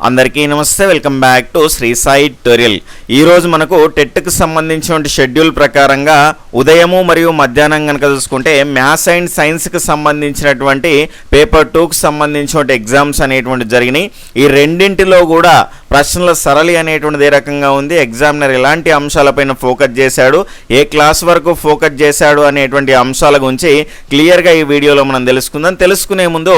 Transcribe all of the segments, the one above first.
అందరికీ నమస్తే, welcome back to Sri Sai tutorial. ఈరోజు మనకు టెట్కి సంబంధించిన షెడ్యూల్ ప్రకారంగా ఉదయము మరియు మధ్యాహ్నం కనుక చూసుకుంటే మ్యాథ్స్ అండ్ సైన్స్కి సంబంధించినటువంటి పేపర్ 2కి సంబంధించిన ఎగ్జామ్స్ అనేటువంటి జరిగినాయి. ఈ రెండింటిలో కూడా ప్రశ్నల సరళి అనేటువంటిది ఏ రకంగా ఉంది, ఎగ్జామినర్ ఎలాంటి అంశాలపైన ఫోకస్ చేశాడు, ఏ క్లాస్ వరకు ఫోకస్ చేశాడు అనేటువంటి అంశాల గురించి క్లియర్గా ఈ వీడియోలో మనం తెలుసుకుందాం. తెలుసుకునే ముందు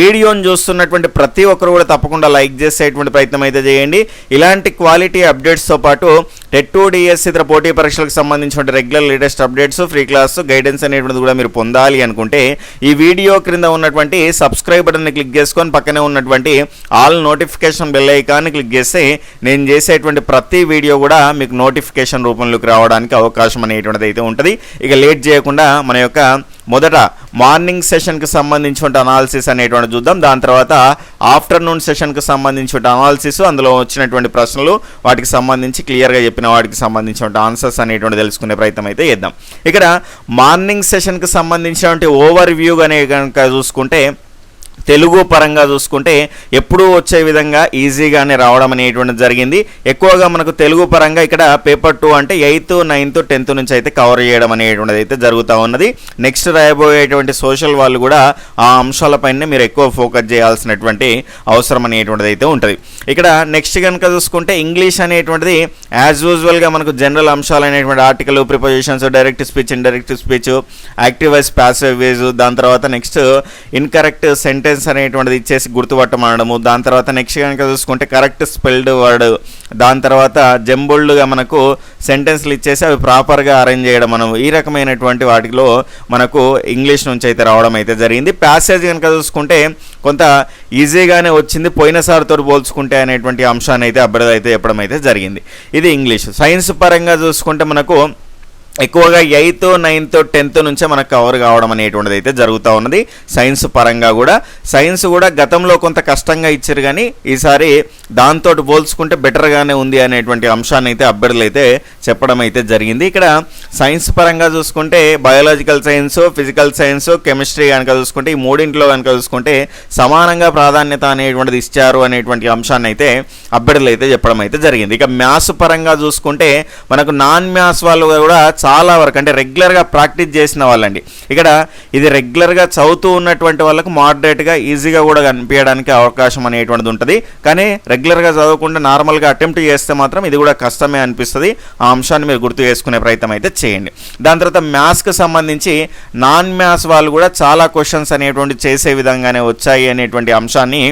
వీడియోని చూస్తున్నటువంటి ప్రతి ఒక్కరు కూడా తప్పకుండా లైక్ చేసేటువంటి ప్రయత్నం అయితే చేయండి. ఇలాంటి క్వాలిటీ అప్డేట్స్తో పాటు టెట్ 2 డిఎస్ ఇతర పోటీ పరీక్షలకు సంబంధించిన regular latest updates, free class guidance అనేటువంటిది కూడా మీరు పొందాలి అనుకుంటే ఈ వీడియో క్రింద ఉన్నటువంటి సబ్స్క్రైబ్ బటన్ని క్లిక్ చేసుకొని పక్కనే ఉన్నటువంటి ఆల్ నోటిఫికేషన్ బెల్ ఐకాన్ని క్లిక్ చేస్తే నేను చేసేటువంటి ప్రతి వీడియో కూడా మీకు నోటిఫికేషన్ రూపంలోకి రావడానికి అవకాశం అనేటువంటిది అయితే ఉంటుంది. ఇక లేట్ చేయకుండా మన యొక్క మొదట మార్నింగ్ సెషన్కి సంబంధించిన అనాలిసిస్ అనేటువంటి చూద్దాం. దాని తర్వాత ఆఫ్టర్నూన్ సెషన్కి సంబంధించిన అనాలిసిస్, అందులో వచ్చినటువంటి ప్రశ్నలు, వాటికి సంబంధించి క్లియర్గా చెప్పిన వాటికి సంబంధించిన ఆన్సర్స్ అనేటువంటి తెలుసుకునే ప్రయత్నం అయితే చేద్దాం. ఇక్కడ మార్నింగ్ సెషన్కి సంబంధించినటువంటి ఓవర్ వ్యూ అనే కనుక చూసుకుంటే తెలుగు పరంగా చూసుకుంటే ఎప్పుడూ వచ్చే విధంగా ఈజీగానే రావడం అనేటువంటి జరిగింది. ఎక్కువగా మనకు తెలుగు పరంగా ఇక్కడ పేపర్ 2 అంటే 8th, 9th, 10th నుంచి అయితే కవర్ చేయడం అనేటువంటిది అయితే జరుగుతూ ఉన్నది. నెక్స్ట్ రాయబోయేటువంటి సోషల్ వాళ్ళు కూడా ఆ అంశాలపైనే మీరు ఎక్కువ ఫోకస్ చేయాల్సినటువంటి అవసరం అనేటువంటిది అయితే ఉంటుంది. ఇక్కడ నెక్స్ట్ కనుక చూసుకుంటే ఇంగ్లీష్ అనేటువంటిది యాజ్ యూజువల్గా మనకు జనరల్ అంశాలు అనేటువంటి article, prepositions, direct speech, indirect speech, active voice, passive voice, దాని తర్వాత నెక్స్ట్ ఇన్కరెక్ట్ సెంటెన్స్ అనేటువంటిది ఇచ్చేసి గుర్తుపట్టమనడము, దాని తర్వాత నెక్స్ట్ కనుక చూసుకుంటే కరెక్ట్ స్పెల్డ్ వర్డ్, దాని తర్వాత జంబుల్డ్గా మనకు సెంటెన్స్లు ఇచ్చేసి అవి ప్రాపర్గా అరేంజ్ చేయడం, మనం ఈ రకమైనటువంటి వాటిలో మనకు ఇంగ్లీష్ నుంచి అయితే రావడం అయితే జరిగింది. ప్యాసేజ్ కనుక చూసుకుంటే కొంత ఈజీగానే వచ్చింది పోయినసారితో పోల్చుకుంటే అనేటువంటి అంశాన్ని అయితే అభ్యర్థి అయితే చెప్పడం అయితే జరిగింది. ఇది ఇంగ్లీష్. సైన్స్ పరంగా చూసుకుంటే మనకు ఎక్కువగా 8th, 9th, 10th నుంచే మనకు కవర్ కావడం అనేటువంటిది అయితే జరుగుతూ ఉన్నది. సైన్స్ పరంగా కూడా సైన్స్ కూడా గతంలో కొంత కష్టంగా ఇచ్చారు, కానీ ఈసారి దాంతో పోల్చుకుంటే బెటర్గానే ఉంది అనేటువంటి అంశాన్ని అయితే అభ్యర్థులు అయితే చెప్పడం అయితే జరిగింది. ఇక్కడ సైన్స్ పరంగా చూసుకుంటే biological science, physical science, chemistry కనుక చూసుకుంటే ఈ మూడింటిలో కనుక చూసుకుంటే సమానంగా ప్రాధాన్యత అనేటువంటిది ఇచ్చారు అనేటువంటి అంశాన్ని అయితే అభ్యర్థులు అయితే చెప్పడం అయితే జరిగింది. ఇక మ్యాథ్స్ పరంగా చూసుకుంటే మనకు నాన్ మ్యాథ్స్ వాళ్ళు కూడా చాలా వరకు అంటే రెగ్యులర్గా ప్రాక్టీస్ చేసిన వాళ్ళండి. ఇక్కడ ఇది రెగ్యులర్గా చదువుతూ ఉన్నటువంటి వాళ్ళకు మోడరేట్గా ఈజీగా కూడా కనిపించడానికి అవకాశం అనేటువంటిది ఉంటుంది. కానీ రెగ్యులర్గా చదవకుండా నార్మల్గా అటెంప్ట్ చేస్తే మాత్రం ఇది కూడా కష్టమే అనిపిస్తుంది. ఆ అంశాన్ని మీరు గుర్తు చేసుకునే ప్రయత్నం అయితే చేయండి. దాని తర్వాత మ్యాథ్స్కి సంబంధించి నాన్ మ్యాథ్స్ వాళ్ళు కూడా చాలా క్వశ్చన్స్ అనేటువంటి చేసే విధంగానే వచ్చాయి అనేటువంటి అంశాన్ని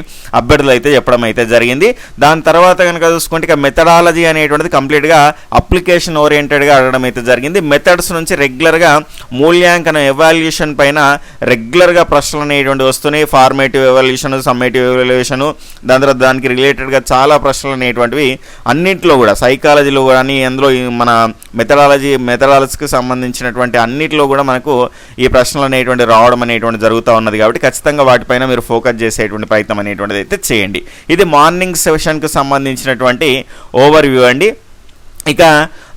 అభ్యర్థులు అయితే చెప్పడం అయితే జరిగింది. దాని తర్వాత కనుక చూసుకుంటే ఇక మెథడాలజీ అనేటువంటిది కంప్లీట్గా అప్లికేషన్ ఓరియంటెడ్గా అడగడం అయితే జరిగింది. మెథడ్స్ నుంచి రెగ్యులర్గా మూల్యాంకనం, ఎవాల్యుయేషన్ పైన రెగ్యులర్గా ప్రశ్నలు అనేటువంటి వస్తున్నాయి. ఫార్మేటివ్ ఎవాల్యుయేషన్, సమ్మేటివ్ ఎవాల్యుయేషన్, దాని తర్వాత దానికి రిలేటెడ్గా చాలా ప్రశ్నలు అనేటువంటివి అన్నింటిలో కూడా సైకాలజీలో కానీ అందులో మన మెథడాలజీకి సంబంధించినటువంటి అన్నింటిలో కూడా మనకు ఈ ప్రశ్నలు అనేటువంటి రావడం అనేటువంటి జరుగుతూ ఉన్నది. కాబట్టి ఖచ్చితంగా వాటిపైన మీరు ఫోకస్ చేసేటువంటి ప్రయత్నం అనేటువంటిది అయితే చేయండి. ఇది మార్నింగ్ సెషన్కి సంబంధించినటువంటి ఓవర్ వ్యూ అండి. ఇక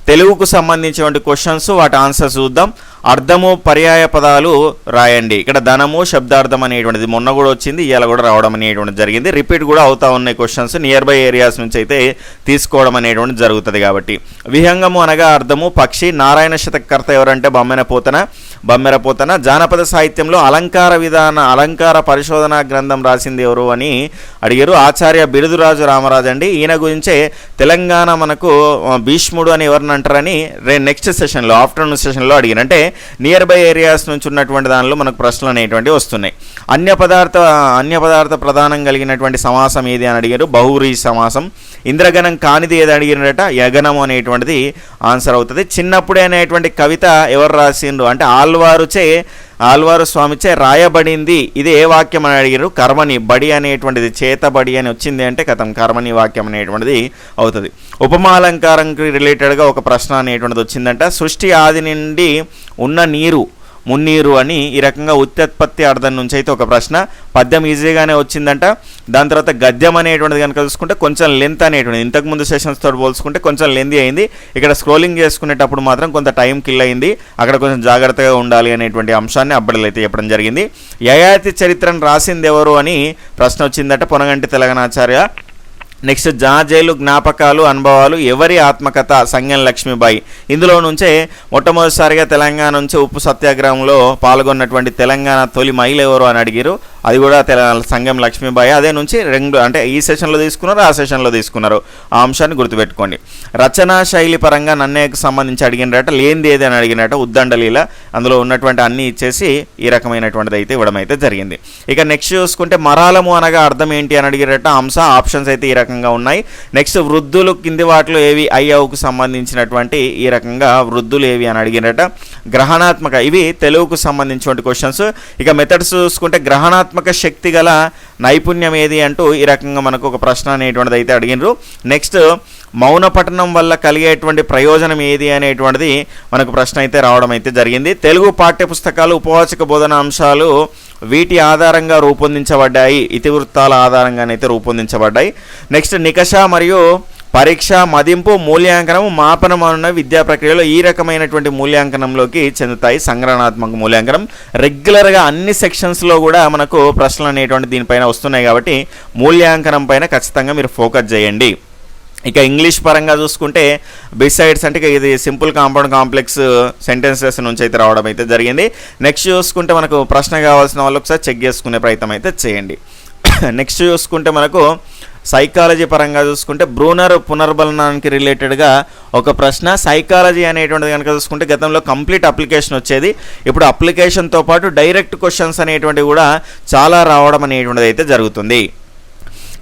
తెలుగుకు సంబంధించినటువంటి క్వశ్చన్స్, వాటి ఆన్సర్స్ చూద్దాం. అర్థము, పర్యాయ పదాలు రాయండి. ఇక్కడ ధనము, శబ్దార్థం అనేటువంటిది మొన్న కూడా వచ్చింది, ఇవాళ కూడా రావడం అనేటువంటిది జరిగింది. రిపీట్ కూడా అవుతా ఉన్నాయి క్వశ్చన్స్, నియర్ బై ఏరియాస్ నుంచి అయితే తీసుకోవడం అనేటువంటిది జరుగుతుంది. కాబట్టి విహంగము అనగా అర్థము, పక్షి. నారాయణ శతకర్త ఎవరంటే బమ్మెర పోతన. జానపద సాహిత్యంలో అలంకార పరిశోధన గ్రంథం రాసింది ఎవరు అని అడిగారు. ఆచార్య బిరుదురాజు రామరాజు అండి. ఈయన గురించే తెలంగాణ మనకు భీష్ముడు అని ఎవరిని అంటారని నెక్స్ట్ సెషన్లో, ఆఫ్టర్నూన్ సెషన్లో అడిగారు. అంటే నియర్ బై ఏరియాస్ నుంచి ఉన్నటువంటి దానిలో మనకు ప్రశ్నలు అనేటువంటివి వస్తున్నాయి. అన్య పదార్థ ప్రధానం కలిగినటువంటి సమాసం ఏది అని అడిగారు. బహువ్రీహి సమాసం. ఇంద్రగణం కానిది ఏది అడిగినట, యగనం అనేటువంటిది ఆన్సర్ అవుతుంది. చిన్నప్పుడే అనేటువంటి కవిత ఎవరు రాసిండ్రు అంటే ఆల్వారు స్వామిచే రాయబడింది. ఇది ఏ వాక్యం అని అడిగారు. కర్మని. బడి అనేటువంటిది చేతబడి అని వచ్చింది అంటే కథం కర్మని వాక్యం అనేటువంటిది అవుతుంది. ఉపమాలంకారంకి రిలేటెడ్గా ఒక ప్రశ్న అనేటువంటిది వచ్చిందంట. సృష్టి ఆది నుండి ఉన్న నీరు మున్నీరు అని ఈ రకంగా ఉత్పత్తి అర్థం నుంచి అయితే ఒక ప్రశ్న. పద్యం ఈజీగానే వచ్చిందంట. దాని తర్వాత గద్యం అనేటువంటిది కనుక చూసుకుంటే కొంచెం లెంత్ అనేటువంటిది ఇంతకుముందు సెషన్స్తో పోల్చుకుంటే కొంచెం లెంతీ అయింది. ఇక్కడ స్క్రోలింగ్ చేసుకునేటప్పుడు మాత్రం కొంత టైం కిల్ అయింది. అక్కడ కొంచెం జాగ్రత్తగా ఉండాలి అనేటువంటి అంశాన్ని అబ్బడలు అయితే చెప్పడం జరిగింది. యయాతి చరిత్రను రాసింది ఎవరు అని ప్రశ్న వచ్చిందట. పొనగంటి తెలంగాణాచార్య నెక్స్ట్ జాజేలు జ్ఞాపకాలు అనుభవాలు ఎవరి ఆత్మకథ సంగం లక్ష్మీబాయి. ఇందులో నుంచే మొట్టమొదటిసారిగా తెలంగాణ నుంచి ఉప్పు సత్యాగ్రహంలో పాల్గొన్నటువంటి తెలంగాణ తొలి మహిళ ఎవరు అని అడిగారు. అది కూడా సంగం లక్ష్మీబాయి. అదే నుంచి రెండు అంటే ఈ సెషన్లో తీసుకున్నారు, ఆ సెషన్లో తీసుకున్నారు. ఆ అంశాన్ని గుర్తుపెట్టుకోండి. రచనా శైలి పరంగా నన్నయ్యకు సంబంధించి అడిగినరట, లేనిది ఏది అని అడిగినట్ట ఉద్దండలీల. అందులో ఉన్నటువంటి అన్నీ ఇచ్చేసి ఈ రకమైనటువంటిది అయితే ఇవ్వడం అయితే జరిగింది. ఇక నెక్స్ట్ చూసుకుంటే మరాలము అనగా అర్థం ఏంటి అని అడిగినట్ట అంశ ఆప్షన్స్ అయితే ఈ రకంగా ఉన్నాయి. నెక్స్ట్ వృద్ధులు కింది వాటిలో ఏవి అయ్యవుకు సంబంధించినటువంటి ఈ రకంగా వృద్ధులు ఏవి అని అడిగినట్ట గ్రహణాత్మక, ఇవి తెలుగుకు సంబంధించినటువంటి క్వశ్చన్స్. ఇక మెథడ్స్ చూసుకుంటే గ్రహణాత్మక శక్తి గల నైపుణ్యం ఏది అంటూ ఈ రకంగా మనకు ఒక ప్రశ్న అనేటువంటిది అయితే అడిగినారు. నెక్స్ట్ మౌన పఠనం వల్ల కలిగేటువంటి ప్రయోజనం ఏది అనేటువంటిది మనకు ప్రశ్న అయితే రావడం అయితే జరిగింది. తెలుగు పాఠ్యపుస్తకాలు ఉపవాచక బోధన అంశాలు వీటి ఆధారంగా రూపొందించబడ్డాయి, ఇతివృత్తాల ఆధారంగానైతే రూపొందించబడ్డాయి. నెక్స్ట్ నికష మరియు పరీక్ష, మదింపు, మూల్యాంకనం, మాపనం అన్న విద్యా ప్రక్రియలో ఈ రకమైనటువంటి మూల్యాంకనంలోకి చెందుతాయి. సంగ్రహణాత్మక మూల్యాంకనం రెగ్యులర్గా అన్ని సెక్షన్స్లో కూడా మనకు ప్రశ్నలు అనేటువంటి దీనిపైన వస్తున్నాయి కాబట్టి మూల్యాంకనం పైన ఖచ్చితంగా మీరు ఫోకస్ చేయండి. ఇక ఇంగ్లీష్ పరంగా చూసుకుంటే బిసైడ్స్ అంటే ఇది సింపుల్ కాంపౌండ్ కాంప్లెక్స్ సెంటెన్సెస్ నుంచి అయితే రావడం అయితే జరిగింది. నెక్స్ట్ చూసుకుంటే మనకు ప్రశ్న కావాల్సిన వాళ్ళు ఒకసారి చెక్ చేసుకునే ప్రయత్నం అయితే చేయండి. నెక్స్ట్ చూసుకుంటే మనకు సైకాలజీ పరంగా చూసుకుంటే బ్రూనర్ పునర్బలనానికి రిలేటెడ్గా ఒక ప్రశ్న. సైకాలజీ అనేటువంటిది కనుక చూసుకుంటే గతంలో కంప్లీట్ అప్లికేషన్ వచ్చేది, ఇప్పుడు అప్లికేషన్తో పాటు డైరెక్ట్ క్వశ్చన్స్ అనేటువంటివి కూడా చాలా రావడం అనేటువంటిది అయితే జరుగుతుంది.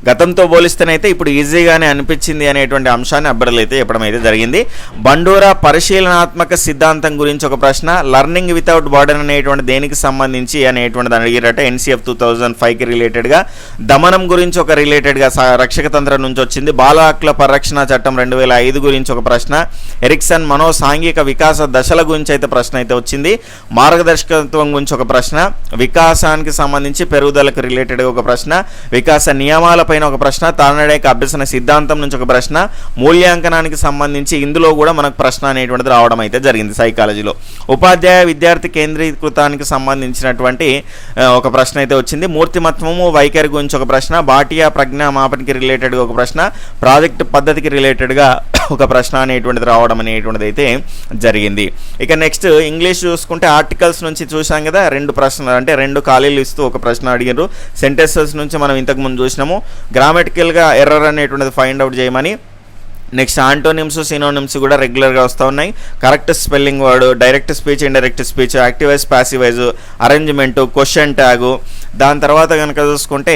గతంతో పోలిస్తేనైతే ఇప్పుడు ఈజీగానే అనిపించింది అనేటువంటి అంశాన్ని అభ్యర్థులు అయితే చెప్పడం అయితే జరిగింది. బండూరా పరిశీలనాత్మక సిద్ధాంతం గురించి ఒక ప్రశ్న. లర్నింగ్ వితౌట్ బర్డెన్ అనేటువంటి దేనికి సంబంధించి అనేటువంటిది అడిగారట NCF 2005కి రిలేటెడ్గా. దమనం గురించి ఒక రిలేటెడ్గా రక్షక తంత్రం నుంచి వచ్చింది. బాల హక్కుల పరిరక్షణ చట్టం 2005 గురించి ఒక ప్రశ్న. ఎరిక్సన్ మనో సాంఘిక వికాస దశల గురించి అయితే ప్రశ్న అయితే వచ్చింది. మార్గదర్శకత్వం గురించి ఒక ప్రశ్న. వికాసానికి సంబంధించి పెరుగుదలకు రిలేటెడ్గా ఒక ప్రశ్న. వికాస నియమాల పైన ఒక ప్రశ్న. తార్నాడేక అభ్యసన సిద్ధాంతం నుంచి ఒక ప్రశ్న. మూల్యాంకనానికి సంబంధించి ఇందులో కూడా మనకు ప్రశ్న అనేటువంటిది రావడం అయితే జరిగింది సైకాలజీలో. ఉపాధ్యాయ విద్యార్థి కేంద్రీకృతానికి సంబంధించినటువంటి ఒక ప్రశ్న అయితే వచ్చింది. మూర్తిమత్వము వైఖరి గురించి ఒక ప్రశ్న. బాటియా ప్రజ్ఞా మాపనికి రిలేటెడ్గా ఒక ప్రశ్న. ప్రాజెక్ట్ పద్ధతికి రిలేటెడ్గా ఒక ప్రశ్న అనేటువంటిది రావడం అనేటువంటిది అయితే జరిగింది. ఇక నెక్స్ట్ ఇంగ్లీష్ చూసుకుంటే ఆర్టికల్స్ నుంచి చూసాం కదా, 2 ప్రశ్నలు అంటే 2 ఖాళీలు ఇస్తూ ఒక ప్రశ్న అడిగారు. సెంటెన్సెస్ నుంచి మనం ఇంతకుముందు చూసినాము. గ్రామటికల్గా ఎర్రర్ అనేటువంటిది ఫైండ్ అవుట్ చేయమని. నెక్స్ట్ ఆంటోనిమ్స్ సినోనిమ్స్ కూడా రెగ్యులర్గా వస్తూ ఉన్నాయి. Correct spelling word, direct speech, indirect speech, active voice passive voice, arrangement, question tag. దాని తర్వాత కనుక చూసుకుంటే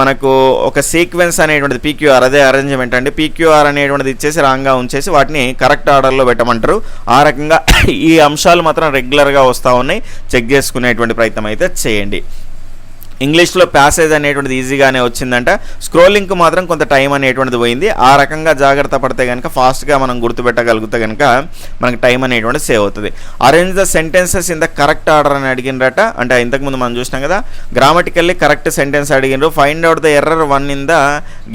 మనకు ఒక సీక్వెన్స్ అనేటువంటిది PQR, అదే అరేంజ్మెంట్ అండి. PQR అనేటువంటిది ఇచ్చేసి రాంగ్గా ఉంచేసి వాటిని కరెక్ట్ ఆర్డర్లో పెట్టమంటారు. ఆ రకంగా ఈ అంశాలు మాత్రం రెగ్యులర్గా వస్తూ ఉన్నాయి. చెక్ చేసుకునేటువంటి ప్రయత్నం అయితే చేయండి. ఇంగ్లీష్లో ప్యాసేజ్ అనేటువంటిది ఈజీగానే వచ్చిందంట. స్క్రోలింగ్కి మాత్రం కొంత టైం అనేటువంటిది పోయింది. ఆ రకంగా జాగ్రత్త పడితే కనుక ఫాస్ట్గా మనం గుర్తుపెట్టగలిగితే కనుక మనకి టైం అనేటువంటిది సేవ్ అవుతుంది. Arrange the sentences in the correct order అని అడిగినరట. అంటే ఇంతకుముందు మనం చూసినాం కదా, గ్రామటికల్లీ కరెక్ట్ సెంటెన్స్ అడిగినారు. Find out the error 1 in the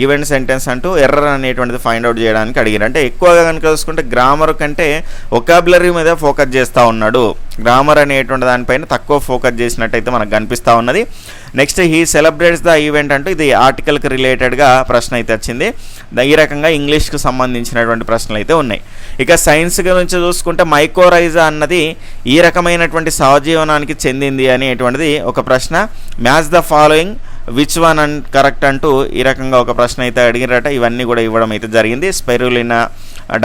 given sentence అంటూ ఎర్రర్ అనేటువంటిది ఫైండ్ అవుట్ చేయడానికి అడిగారు. అంటే ఎక్కువగా కనుక చూసుకుంటే గ్రామర్ కంటే వొకాబులరీ మీద ఫోకస్ చేస్తూ ఉన్నాడు. గ్రామర్ అనేటువంటి దానిపైన తక్కువ ఫోకస్ చేసినట్టయితే మనకు కనిపిస్తూ ఉన్నది. Next he celebrates the event అంటూ ఇది ఆర్టికల్కి రిలేటెడ్గా ప్రశ్న అయితే వచ్చింది. ఈ రకంగా ఇంగ్లీష్కి సంబంధించినటువంటి ప్రశ్నలు అయితే ఉన్నాయి. ఇక సైన్స్ గురించి చూసుకుంటే మైకోరైజా అన్నది ఈ రకమైనటువంటి సహజీవనానికి చెందింది అనేటువంటిది ఒక ప్రశ్న. Match the following which one and correct అంటూ ఈ రకంగా ఒక ప్రశ్న అయితే అడిగిరట. ఇవన్నీ కూడా ఇవ్వడం అయితే జరిగింది. స్పైరులినా,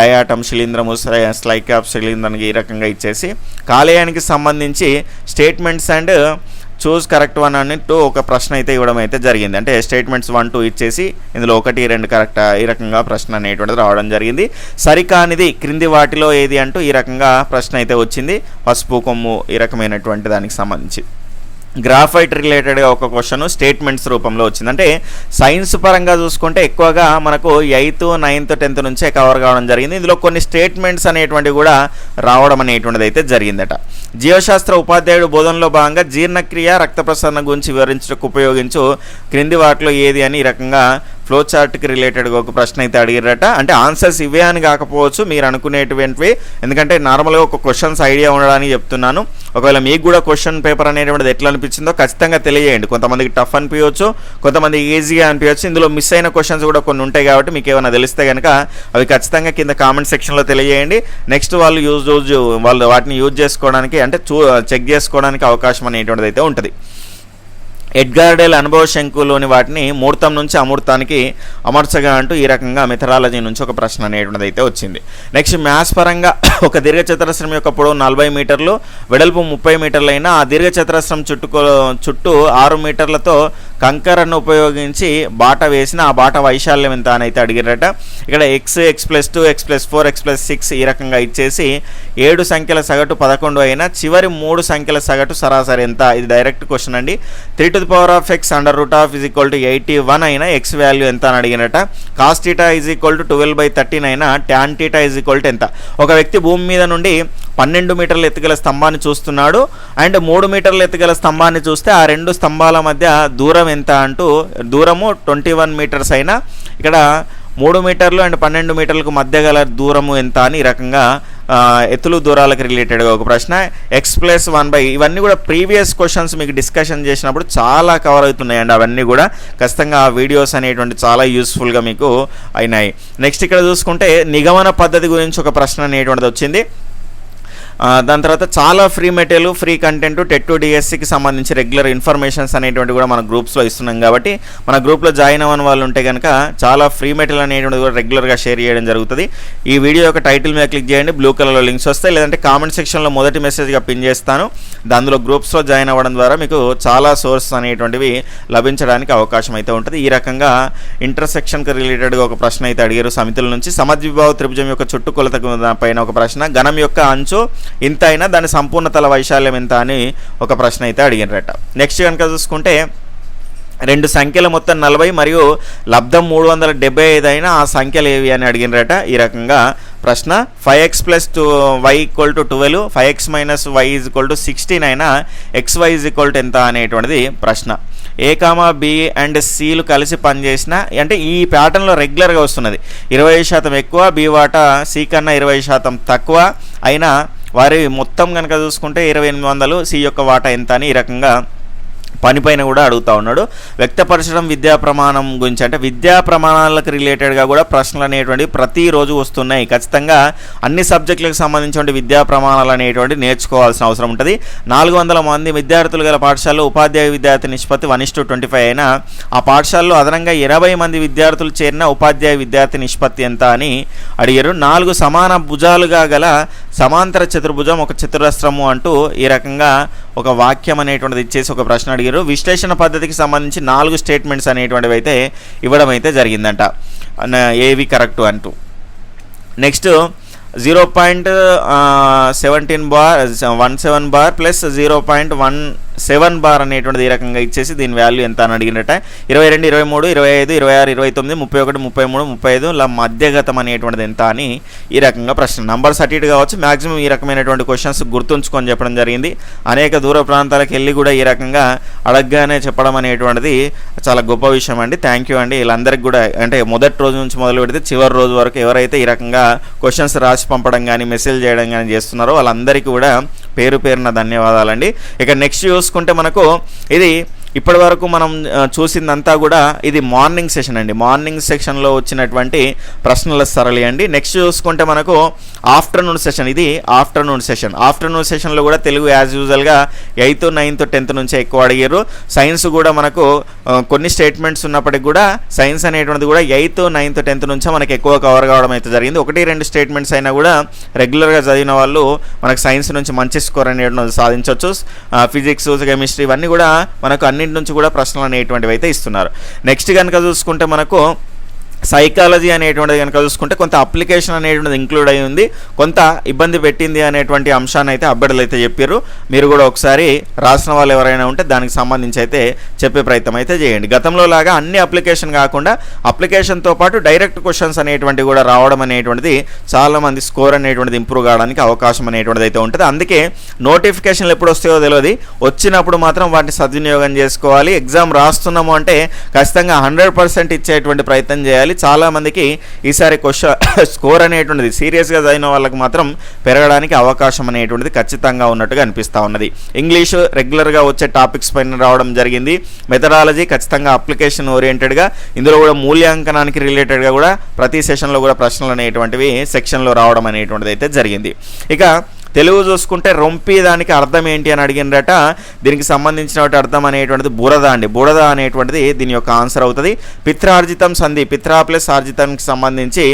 డయాటమ్ శిలీంధ్రము, స్లైకాప్ శిలీంధ్రానికి ఈ రకంగా ఇచ్చేసి కాలేయానికి సంబంధించి statements and choose correct one అంటూ ఒక ప్రశ్న అయితే ఇవ్వడం అయితే జరిగింది. అంటే స్టేట్మెంట్స్ 1, 2 ఇచ్చేసి ఇందులో 1, 2 కరెక్ట్ ఈ రకంగా ప్రశ్న అనేటువంటిది రావడం జరిగింది. సరికానిది క్రింది వాటిలో ఏది అంటూ ఈ రకంగా ప్రశ్న అయితే వచ్చింది. పసుపు కొమ్ము ఈ రకమైనటువంటి దానికి సంబంధించి. గ్రాఫైట్ రిలేటెడ్గా ఒక క్వశ్చన్ స్టేట్మెంట్స్ రూపంలో వచ్చింది. అంటే సైన్స్ పరంగా చూసుకుంటే ఎక్కువగా మనకు 8th, 9th, 10th నుంచే కవర్ కావడం జరిగింది. ఇందులో కొన్ని స్టేట్మెంట్స్ అనేటువంటివి కూడా రావడం అనేటువంటిది అయితే జరిగిందట. జీవశాస్త్ర ఉపాధ్యాయుడు బోధనలో భాగంగా జీర్ణక్రియ, రక్త ప్రసరణ గురించి వివరించడానికి ఉపయోగించు క్రింది వాటిలో ఏది అని ఈ రకంగా ఫ్లో చార్ట్కి రిలేటెడ్గా ఒక ప్రశ్న అయితే అడిగారట. అంటే ఆన్సర్స్ ఇవే అని కాకపోవచ్చు మీరు అనుకునేటువంటివి, ఎందుకంటే నార్మల్గా ఒక క్వశ్చన్స్ ఐడియా ఉండడానికి చెప్తున్నాను. ఒకవేళ మీకు కూడా క్వశ్చన్ పేపర్ అనేటువంటిది ఎట్లా అనిపించిందో ఖచ్చితంగా తెలియజేయండి. కొంతమందికి టఫ్ అనిపించవచ్చు, కొంతమంది ఈజీగా అనిపించవచ్చు. ఇందులో మిస్ అయిన క్వశ్చన్స్ కూడా కొన్ని ఉంటాయి కాబట్టి మీకు ఏమైనా తెలిస్తే కనుక అవి ఖచ్చితంగా కింద కామెంట్ సెక్షన్లో తెలియజేయండి. నెక్స్ట్ వాళ్ళు వాటిని యూజ్ చేసుకోవడానికి అంటే చెక్ చేసుకోవడానికి అవకాశం అనేటువంటిది అయితే ఉంటుంది. ఎడ్గార్ డేల్ అనుభవ శంకులోని వాటిని మూర్తం నుంచి అమూర్తానికి అమర్చగా అంటూ ఈ రకంగా మెథడాలజీ నుంచి ఒక ప్రశ్న అనేటువంటిది అయితే వచ్చింది. నెక్స్ట్ మ్యాథ్స్ పరంగా ఒక దీర్ఘచతురస్రం యొక్క పొడవు 40 మీటర్లు, వెడల్పు 30 మీటర్లైనా ఆ దీర్ఘచతురస్రం చుట్టూ 6 మీటర్లతో కంకరను ఉపయోగించి బాట వేసిన ఆ బాట వైశాల్యం ఎంత అని అయితే అడిగారట. ఇక్కడ x+2 x+4 x+6 ఈ రకంగా ఇచ్చేసి 7 సంఖ్యల సగటు 11 అయినా చివరి 3 సంఖ్యల సగటు సరాసరి ఎంత? ఇది డైరెక్ట్ క్వశ్చన్ అండి. 3 to the power of x under root of is equal to 81 అయినా x వాల్యూ ఎంత అని అడిగినట. cos θ is equal to 12/13 అయినా tan θ is equal to ఎంత? ఒక వ్యక్తి భూమి మీద నుండి 12 మీటర్ల ఎత్తుగల స్తంభాన్ని చూస్తున్నాడు అండ్ 3 మీటర్ల ఎత్తుగల స్తంభాన్ని చూస్తే ఆ రెండు స్తంభాల మధ్య దూరం ఎంత అంటూ దూరము 21 మీటర్స్ అయినా ఇక్కడ 3 మీటర్లు అండ్ 12 మీటర్లకు మధ్య గల దూరము ఎంత అని ఈ రకంగా ఎత్తులు దూరాలకు రిలేటెడ్గా ఒక ప్రశ్న. x+1 ఇవన్నీ కూడా ప్రీవియస్ క్వశ్చన్స్ మీకు డిస్కషన్ చేసినప్పుడు చాలా కవర్ అవుతున్నాయండి. అవన్నీ కూడా ఖచ్చితంగా ఆ వీడియోస్ అనేటువంటి చాలా యూస్ఫుల్గా మీకు అయినాయి. నెక్స్ట్ ఇక్కడ చూసుకుంటే నిగమన పద్ధతి గురించి ఒక ప్రశ్న అనేటువంటిది వచ్చింది. దాని తర్వాత చాలా free material, free content TET to డిఎస్సికి సంబంధించి రెగ్యులర్ ఇన్ఫర్మేషన్స్ అనేటువంటి కూడా మన గ్రూప్స్లో ఇస్తున్నాం కాబట్టి మన గ్రూప్లో జాయిన్ అవ్వని వాళ్ళు ఉంటే కనుక చాలా ఫ్రీ మెటీరియల్ అనేటువంటి కూడా రెగ్యులర్గా షేర్ చేయడం జరుగుతుంది. ఈ వీడియో యొక్క టైటిల్ మీద క్లిక్ చేయండి, బ్లూ కలర్లో లింక్స్ వస్తాయి, లేదంటే కామెంట్ సెక్షన్లో మొదటి మెసేజ్గా పిన్ చేస్తాను. దానిలో గ్రూప్స్లో జాయిన్ అవ్వడం ద్వారా మీకు చాలా సోర్స్ అనేటువంటివి లభించడానికి అవకాశం అయితే ఉంటుంది. ఈ రకంగా ఇంటర్సెక్షన్కి రిలేటెడ్గా ఒక ప్రశ్న అయితే అడిగారు సమితుల నుంచి. సమద్విబాహు త్రిభుజం యొక్క చుట్టుకొలత పైన ఒక ప్రశ్న. ఘనం యొక్క అంచు ఇంత అయినా దాని సంపూర్ణ తల వైశాల్యం ఎంత అని ఒక ప్రశ్న అయితే అడిగినరట. నెక్స్ట్ కనుక చూసుకుంటే రెండు సంఖ్యల మొత్తం 40 మరియు లబ్ధం 375 అయినా ఆ సంఖ్యలు ఏవి అని అడిగినరట. ఈ రకంగా ప్రశ్న. 5x + y = 12, 5x - y = 16 అయినా xy = ఎంత అనేటువంటిది ప్రశ్న. A, B అండ్ Cలు కలిసి పనిచేసిన అంటే ఈ ప్యాటర్న్లో రెగ్యులర్గా వస్తున్నది. 20% ఎక్కువ, B వాటా C కన్నా 20% తక్కువ అయినా వారి మొత్తం కనుక చూసుకుంటే 2800, C యొక్క వాటా ఎంత అని ఈ రకంగా పనిపైన కూడా అడుగుతూ ఉన్నాడు. వ్యక్తపరచడం విద్యా ప్రమాణం గురించి అంటే విద్యా ప్రమాణాలకు రిలేటెడ్గా కూడా ప్రశ్నలు అనేటువంటి ప్రతిరోజు వస్తున్నాయి. ఖచ్చితంగా అన్ని సబ్జెక్టులకు సంబంధించిన విద్యా ప్రమాణాలు అనేటువంటి నేర్చుకోవాల్సిన అవసరం ఉంటుంది. 400 మంది విద్యార్థులు గల పాఠశాలలో ఉపాధ్యాయ విద్యార్థి నిష్పత్తి 1:25 అయినా ఆ పాఠశాలలో అదనంగా 20 మంది విద్యార్థులు చేరిన ఉపాధ్యాయ విద్యార్థి నిష్పత్తి ఎంత అని అడిగారు. 4 సమాన భుజాలుగా గల సమాంతర చతుర్భుజం ఒక చతురస్రము అంటూ ఈ రకంగా ఒక వాక్యం అనేటువంటిది ఇచ్చేసి ఒక ప్రశ్న అడిగారు. విశ్లేషణ పద్ధతికి సంబంధించి 4 స్టేట్మెంట్స్ అనేటువంటివి అయితే ఇవ్వడం అయితే జరిగిందంట, ఏవి కరెక్ట్ అంటూ. Next 0.17 bar 17 bar plus 0.17 bar అనేటువంటిది ఈ రకంగా ఇచ్చేసి దీని వాల్యూ ఎంత అని అడిగినట్ట. 22, 23, 25, 26, 29, 31, 33, 35 ల మధ్యగతం అనేటువంటిది ఎంత అని ఈ రకంగా ప్రశ్న. నంబర్స్ అటు ఇటు కావచ్చు, మ్యాక్సిమం ఈ రకమైనటువంటి క్వశ్చన్స్ గుర్తుంచుకొని చెప్పడం జరిగింది. అనేక దూర ప్రాంతాలకు వెళ్ళి కూడా ఈ రకంగా అడగగానే చెప్పడం అనేటువంటిది చాలా గొప్ప విషయం అండి. థ్యాంక్ యూ అండి. వీళ్ళందరికీ కూడా అంటే మొదటి రోజు నుంచి మొదలు పెడితే చివరి రోజు వరకు ఎవరైతే ఈ రకంగా క్వశ్చన్స్ రాసి పంపడం కానీ మెసేజ్ చేయడం కానీ చేస్తున్నారో వాళ్ళందరికీ కూడా పేరు పేరున ధన్యవాదాలండి. ఇక నెక్స్ట్ చూసుకుంటే మనకు ఇది ఇప్పటి వరకు మనం చూసిందంతా కూడా ఇది మార్నింగ్ సెషన్ అండి. మార్నింగ్ సెషన్లో వచ్చినటువంటి ప్రశ్నల సరళి అండి. నెక్స్ట్ చూసుకుంటే మనకు ఆఫ్టర్నూన్ సెషన్, ఇది ఆఫ్టర్నూన్ సెషన్. ఆఫ్టర్నూన్ సెషన్లో కూడా తెలుగు యాజ్ యూజువల్గా 8th, 9th, 10th నుంచే ఎక్కువ అడిగారు. సైన్స్ కూడా మనకు కొన్ని స్టేట్మెంట్స్ ఉన్నప్పటికీ కూడా సైన్స్ అనేటువంటిది కూడా 8th, 9th, 10th నుంచే మనకు ఎక్కువ కవర్ కావడం అయితే జరిగింది. 1-2 స్టేట్మెంట్స్ అయినా కూడా రెగ్యులర్గా చదివిన వాళ్ళు మనకు సైన్స్ నుంచి మంచి స్కోర్ అనేటువంటిది సాధించవచ్చు. ఫిజిక్స్, కెమిస్ట్రీ ఇవన్నీ కూడా మనకు అన్నింటి నుంచి కూడా ప్రశ్నలు అనేటువంటివి అయితే ఇస్తున్నారు. నెక్స్ట్ కనుక చూసుకుంటే మనకు సైకాలజీ అనేటువంటిది కనుక చూసుకుంటే కొంత అప్లికేషన్ అనేటువంటిది ఇంక్లూడ్ అయి ఉంది, కొంత ఇబ్బంది పెట్టింది అనేటువంటి అంశాన్ని అయితే అభ్యర్థులు అయితే చెప్పారు. మీరు కూడా ఒకసారి రాసిన వాళ్ళు ఎవరైనా ఉంటే దానికి సంబంధించి అయితే చెప్పే ప్రయత్నం అయితే చేయండి. గతంలో లాగా అన్ని అప్లికేషన్ కాకుండా అప్లికేషన్తో పాటు డైరెక్ట్ క్వశ్చన్స్ అనేటువంటివి కూడా రావడం అనేటువంటిది చాలామంది స్కోర్ అనేటువంటిది ఇంప్రూవ్ కావడానికి అవకాశం అనేటువంటిది అయితే ఉంటుంది. అందుకే నోటిఫికేషన్లు ఎప్పుడు వస్తాయో తెలియదు, వచ్చినప్పుడు మాత్రం వాటిని సద్వినియోగం చేసుకోవాలి. ఎగ్జామ్ రాస్తున్నాము అంటే ఖచ్చితంగా 100% ఇచ్చేటువంటి ప్రయత్నం చేయాలి. గుర్తుపెట్టుకోవాలి. చాలామందికి ఈసారి స్కోర్ అనేటువంటిది సీరియస్గా చదివిన వాళ్ళకి మాత్రం పెరగడానికి అవకాశం అనేటువంటిది ఖచ్చితంగా ఉన్నట్టుగా అనిపిస్తూ ఉన్నది. ఇంగ్లీషు రెగ్యులర్గా వచ్చే టాపిక్స్ పైన రావడం జరిగింది. మెథడాలజీ ఖచ్చితంగా అప్లికేషన్ ఓరియంటెడ్గా, ఇందులో కూడా మూల్యాంకనానికి రిలేటెడ్గా కూడా ప్రతి సెషన్లో కూడా ప్రశ్నలు అనేటువంటివి సెక్షన్లో రావడం అనేటువంటిది అయితే జరిగింది. ఇక తెలుగు చూసుకుంటే రొంపి దానికి అర్థం ఏంటి అని అడిగినరట. దీనికి సంబంధించిన అర్థం అనేటువంటిది బురద అండి. బురద అనేటువంటిది దీని యొక్క ఆన్సర్ అవుతుంది. పిత్రార్జితం సంధి, పిత్రా ప్లస్ ఆర్జితానికి సంబంధించి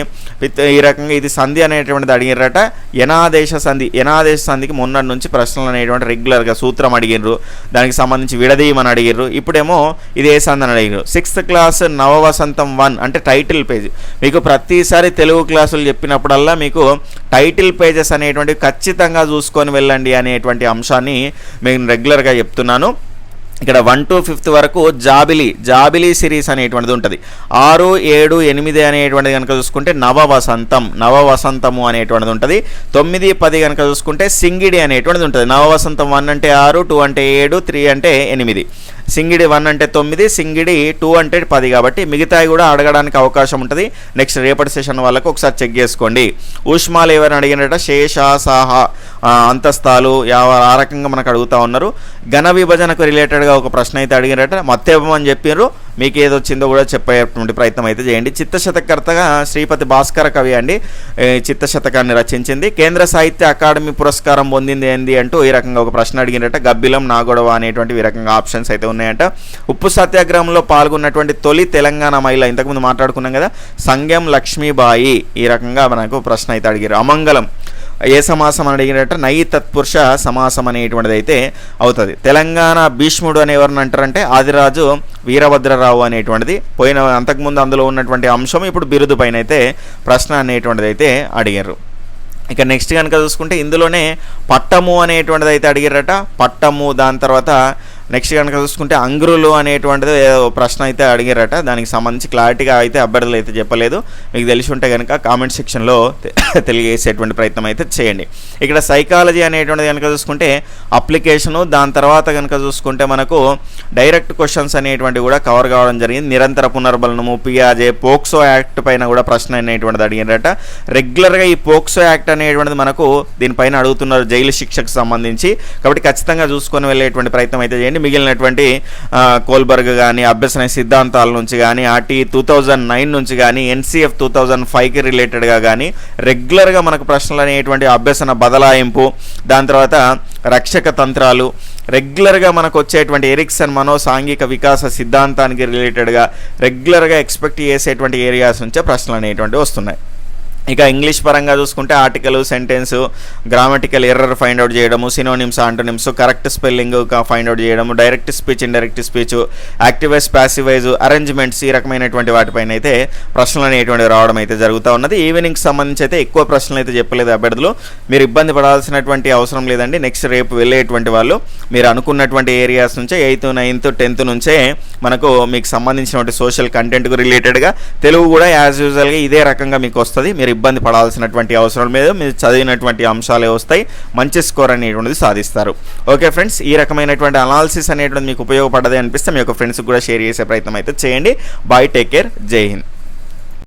ఈ రకంగా ఇది సంధి అనేటువంటిది అడిగినరట. యనాదేశ సంధి, యనాదేశ సంధికి మొన్నటి నుంచి ప్రశ్నలు అనేటువంటి రెగ్యులర్గా సూత్రం అడిగిర్రు, దానికి సంబంధించి విడదీయమని అడిగిర్రు. ఇప్పుడేమో ఇది ఏ సంధి అని అడిగారు. 6th క్లాస్ నవవసంతం 1 అంటే టైటిల్ పేజ్. మీకు ప్రతిసారి తెలుగు క్లాసులు చెప్పినప్పుడల్లా మీకు టైటిల్ పేజెస్ అనేటువంటివి ఖచ్చితంగా చూసుకొని వెళ్ళండి అనేటువంటి అంశాన్ని నేను రెగ్యులర్గా చెప్తున్నాను. ఇక్కడ 1 to 5th వరకు జాబిలీ సిరీస్ అనేటువంటిది ఉంటుంది. 6, 7, 8 అనేటువంటిది కనుక చూసుకుంటే నవవసంతము అనేటువంటిది ఉంటుంది. 9, 10 కనుక చూసుకుంటే సింగిడి అనేటువంటిది ఉంటుంది. నవవసంతం 1 అంటే 6, 2 అంటే 7, 3 అంటే 8. సింగిడి 1 అంటే 9, సింగిడి 2 అంటే 10. కాబట్టి మిగతాయి కూడా అడగడానికి అవకాశం ఉంటుంది. నెక్స్ట్ రేపటి సెషన్ వాళ్ళకు ఒకసారి చెక్ చేసుకోండి. ఊష్మాలు ఎవరైనా అడిగినట్ట శేష సాహ అంతస్తాలు ఆ రకంగా మనకు అడుగుతూ ఉన్నారు. ఘన విభజనకు రిలేటెడ్గా ఒక ప్రశ్న అయితే అడిగినట్ట. మత్తేపం అని చెప్పారు. మీకు ఏది వచ్చిందో కూడా చెప్పేటువంటి ప్రయత్నం అయితే చేయండి. చిత్తశతకర్తగా శ్రీపతి భాస్కర కవి అండి చిత్తశతకాన్ని రచించింది. కేంద్ర సాహిత్య అకాడమీ పురస్కారం పొందింది ఏంది అంటూ ఈ రకంగా ఒక ప్రశ్న అడిగినట్ట. గబ్బిలం నాగొడవ అనేటువంటి ఈ రకంగా ఆప్షన్స్ అయితే ఉన్నాయంట. ఉప్పు సత్యాగ్రహంలో పాల్గొన్నటువంటి తొలి తెలంగాణ మహిళ ఇంతకుముందు మాట్లాడుకున్నాం కదా, సంగెం లక్ష్మీబాయి. ఈ రకంగా మనకు ప్రశ్న అయితే అడిగారు. అమంగళం ఏ సమాసం అని అడిగినట్ట. నై తత్పురుష సమాసం అనేటువంటిది అయితే అవుతుంది. తెలంగాణ భీష్ముడు అని ఎవరిని అంటారంటే ఆదిరాజు వీరభద్రరావు అనేటువంటిది. అంతకుముందు అందులో ఉన్నటువంటి అంశం ఇప్పుడు బిరుదు పైన అయితే ప్రశ్న అనేటువంటిది అయితే అడిగారు. ఇక నెక్స్ట్ కనుక చూసుకుంటే ఇందులోనే పట్టము అనేటువంటిది అయితే అడిగారట. పట్టము, దాని తర్వాత నెక్స్ట్ కనుక చూసుకుంటే అంగ్రులు అనేటువంటిది ప్రశ్న అయితే అడిగారట. దానికి సంబంధించి క్లారిటీగా అయితే అభ్యర్థులు అయితే చెప్పలేదు. మీకు తెలిసి ఉంటే కనుక కామెంట్ సెక్షన్లో తెలియజేసేటువంటి ప్రయత్నం అయితే చేయండి. ఇక్కడ సైకాలజీ అనేటువంటిది కనుక చూసుకుంటే అప్లికేషను, దాని తర్వాత కనుక చూసుకుంటే మనకు డైరెక్ట్ క్వశ్చన్స్ అనేటువంటివి కూడా కవర్ కావడం జరిగింది. నిరంతర పునర్బలనము, పియాజే, పోక్సో యాక్ట్ పైన కూడా ప్రశ్న అనేటువంటిది అడిగారట. రెగ్యులర్గా ఈ పోక్సో యాక్ట్ అనేటువంటిది మనకు దీనిపైన అడుగుతున్నారు జైలు శిక్షకు సంబంధించి. కాబట్టి ఖచ్చితంగా చూసుకొని వెళ్ళేటువంటి ప్రయత్నం అయితే చేయండి. మిగిలినటువంటి కోల్బర్గ్ కానీ, అభ్యసన సిద్ధాంతాల నుంచి కానీ, ఆర్టీ 2009 నుంచి కానీ, ఎన్సీఎఫ్ 2005కి రిలేటెడ్గా కానీ రెగ్యులర్గా మనకు ప్రశ్నలు అనేటువంటి అభ్యసన బదలాయింపు, దాని తర్వాత రక్షక తంత్రాలు, రెగ్యులర్గా మనకు వచ్చేటువంటి ఎరిక్సన్ మనోసాంఘిక వికాస సిద్ధాంతానికి రిలేటెడ్గా రెగ్యులర్గా ఎక్స్పెక్ట్ చేసేటువంటి ఏరియాస్ నుంచే ప్రశ్నలు అనేటువంటివి వస్తున్నాయి. ఇక ఇంగ్లీష్ పరంగా చూసుకుంటే article, sentence, grammatical error find out చేయడము, synonyms, antonyms, correct spelling find out చేయడము, direct speech, indirect speech, active voice, passive voice, arrangements, ఈ రకమైనటువంటి వాటిపైన అయితే ప్రశ్నలు అనేటువంటివి రావడం అయితే జరుగుతూ ఉన్నది. ఈవినింగ్కి సంబంధించి అయితే ఎక్కువ ప్రశ్నలు అయితే చెప్పలేదు అభ్యర్థులు. మీరు ఇబ్బంది పడాల్సినటువంటి అవసరం లేదండి. నెక్స్ట్ రేపు వెళ్ళేటువంటి వాళ్ళు మీరు అనుకున్నటువంటి ఏరియాస్ నుంచే 8th, 9th, 10th నుంచే మనకు మీకు సంబంధించినటువంటి సోషల్ కంటెంట్కు రిలేటెడ్గా తెలుగు కూడా యాజ్ యూజువల్గా ఇదే రకంగా మీకు వస్తుంది. మీరు ఇబ్బంది పడాల్సినటువంటి అవసరం లేదు. మీరు చదివినటువంటి అంశాలే వస్తాయి. మంచి స్కోర్ అనేటువంటిది సాధిస్తారు. ఓకే ఫ్రెండ్స్, ఈ రకమైనటువంటి అనాలిసిస్ అనేటువంటిది మీకు ఉపయోగపడది అనిపిస్తే మీ యొక్క ఫ్రెండ్స్కి కూడా షేర్ చేసే ప్రయత్నం అయితే చేయండి. బాయ్, టేక్ కేర్, జై హింద్.